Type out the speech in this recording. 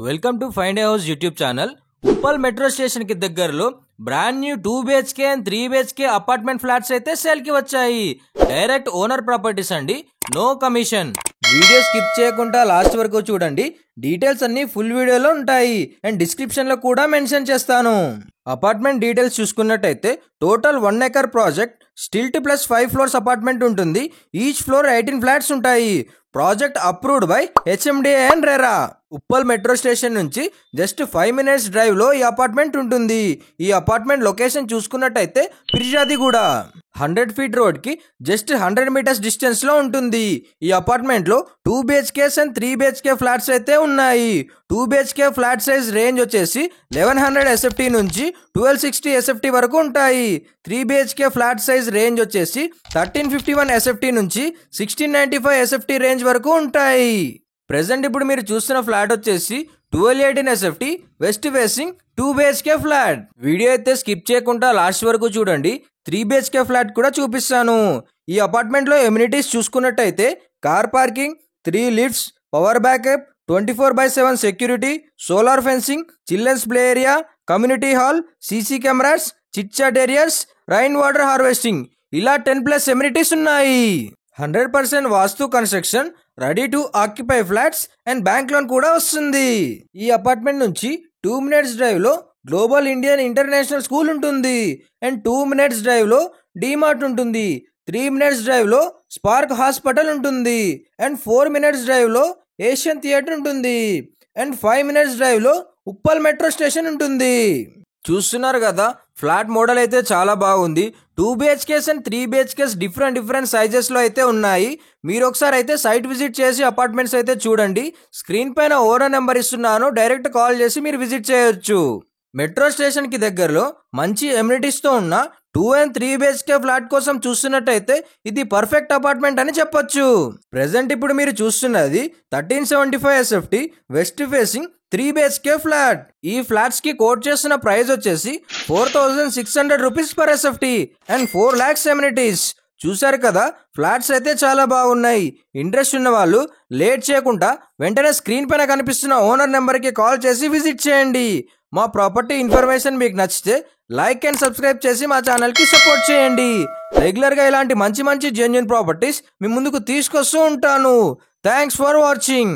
Welcome to find house YouTube channel. Uppal metro station కి దగ్గరలో brand new 2 BHK and 3 BHK apartment flats అయితే sale కి వచ్చాయి. Direct owner properties అండి, no commission. Video skip చేయకుండా last వరకు చూడండి. డీటెయిల్స్ అన్ని ఫుల్ వీడియోలో ఉంటాయి అండ్ డిస్క్రిప్షన్ లో కూడా మెన్షన్ చేస్తాను. అపార్ట్మెంట్ డీటెయిల్స్ చూసుకున్నట్టయితే total 1 acre project, stilt plus 5 floors apartment ఉంటుంది. ఈచ్ ఫ్లోర్ 18 ఫ్లాట్స్ ఉంటాయి. Project approved by HMDA and RERA. Uppal metro station నుంచి జస్ట్ 5 minutes డ్రైవ్ లో ఈ అపార్ట్మెంట్ ఉంటుంది. ఈ అపార్ట్మెంట్ లొకేషన్ చూసుకున్నట్టయితే పిర్జాదిగూడ 100 feet రోడ్ కి జస్ట్ 100 meters డిస్టెన్స్ లో ఉంటుంది. ఈ అపార్ట్మెంట్ లో 2 BHKs అండ్ 3 BHK ఫ్లాట్స్ అయితే ఉన్నాయి. 2 BHK ఫ్లాట్ సైజ్ రేంజ్ వచ్చేసి 1100 SFT నుంచి 1260 SFT వరకు ఉంటాయి. 3 BHK ఫ్లాట్ సైజ్ రేంజ్ వచ్చేసి 1351 SFT నుంచి 1695 SFT రేంజ్ వరకు ఉంటాయి. ప్రెసెంట్ ఇప్పుడు మీరు చూస్తున్న ఫ్లాట్ వచ్చేసి 1218 SFT west facing 2 BHK flat. Video అయితే స్కిప్ చేయకుండా లాస్ట్ వరకు చూడండి. 3 BHK ఫ్లాట్ కూడా చూపిస్తాను. ఈ అపార్ట్మెంట్ లో ఎమ్యూనిటీస్ చూసుకున్నట్టయితే car parking, 3 lifts, power backup, 24/7 security, solar fencing, children's play area, community hall, CC cameras, chit chat areas, rain water harvesting, ఇలా 10+ ఎమ్యూనిటీస్ ఉన్నాయి. 100% vastu construction, ready to occupy flats and bank loan కూడా వస్తుంది. ఈ apartment నుంచి 2 minutes drive లో global Indian international school ఉంటుంది and 2 minutes drive లో DMart ఉంటుంది. 3 minutes డ్రైవ్ లో స్పార్క్ హాస్పిటల్ ఉంటుంది అండ్ 4 minutes డ్రైవ్ లో ఏషియన్ థియేటర్ ఉంటుంది అండ్ 5 minutes డ్రైవ్ లో ఉప్పల్ మెట్రో స్టేషన్ ఉంటుంది. చూస్తున్నారు కదా, ఫ్లాట్ మోడల్ అయితే చాలా బాగుంది. 2 BHKs and 3 BHKs different sizes లో అయితే ఉన్నాయి. మీరు ఒకసారి అయితే సైట్ విజిట్ చేసి అపార్ట్మెంట్స్ అయితే చూడండి. స్క్రీన్ పైన ఓనర్ నెంబర్ ఇస్తున్నాను, డైరెక్ట్ కాల్ చేసి మీరు విజిట్ చేయొచ్చు. మెట్రో స్టేషన్ కి దగ్గరలో మంచి ఎమ్యూనిటీస్ తో ఉన్న 2 and 3 BHK ఫ్లాట్ కోసం చూస్తున్నట్టయితే ఇది పర్ఫెక్ట్ అపార్ట్మెంట్ అని చెప్పొచ్చు. ప్రెసెంట్ ఇప్పుడు మీరు చూస్తున్నది 1375 SFT west facing 3 BHK flat. ఈ ఫ్లాట్స్ కి కోట్ చేస్తున్న ప్రైస్ వచ్చేసి 4600 rupees per SFT and 4 lakhs amenities. చూసారు కదా, ఫ్లాట్స్ అయితే చాలా బాగున్నాయి. ఇంట్రెస్ట్ ఉన్న వాళ్ళు లేట్ చేయకుండా వెంటనే స్క్రీన్ పైన కనిపిస్తున్న ఓనర్ నెంబర్కి కాల్ చేసి విజిట్ చేయండి. మా ప్రాపర్టీ ఇన్ఫర్మేషన్ మీకు నచ్చితే లైక్ అండ్ సబ్స్క్రైబ్ చేసి మా ఛానల్కి సపోర్ట్ చేయండి. రెగ్యులర్గా ఇలాంటి మంచి జెన్యూన్ ప్రాపర్టీస్ మీ ముందుకు తీసుకొస్తూ ఉంటాను. Thanks for watching.